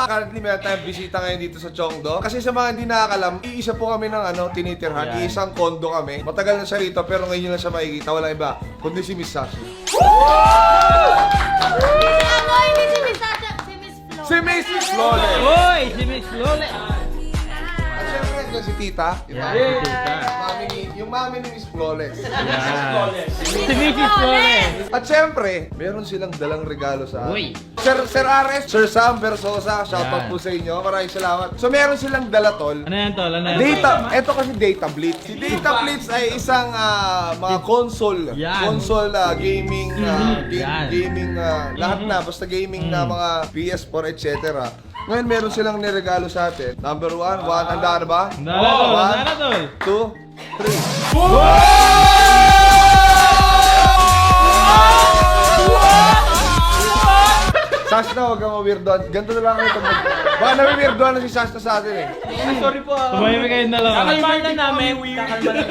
currently meron tayong bisita ngayon dito sa Chongdo. Kasi sa mga hindi nakakalam, iisa po kami ng tinitirhan. Iisang kondo kami. Matagal na siya rito pero ngayon lang siya makikita. Walang iba, kundi si Miss Sashi. Hindi si Miss Sasha, si Miss Flo. Si Miss Flores! Hoy! Si Miss Flores! At syempre, nandiyan si Tita. Yan, si Tita. Yung mami ni Miss Flores. Si Mrs. Flores! At syempre, meron silang dalang regalo sa Uy! Sir Ares, Sir Sam Versosa, shoutout Yan. po sa inyo. Maraming salamat. So meron silang dala, tol. Ano yan, tol? Ano yan? Ito kasi Data Blitz. Si Data Blitz ay isang mga console. Yan. Console gaming, Yan. gaming, lahat na. Basta gaming na mga PS4, etc. Ngayon meron silang niregalo sa atin. Number 1, handa na ba? Handa na, tol. Handa na, tol. 2, 3. Sasta, huwag kang ma-weirdoan. Ganito na lang kami pag baka nami-weirdoan na si Sasta sa atin eh. Tumahimik kayo na lang. Kakalma na namin. Kakalma na.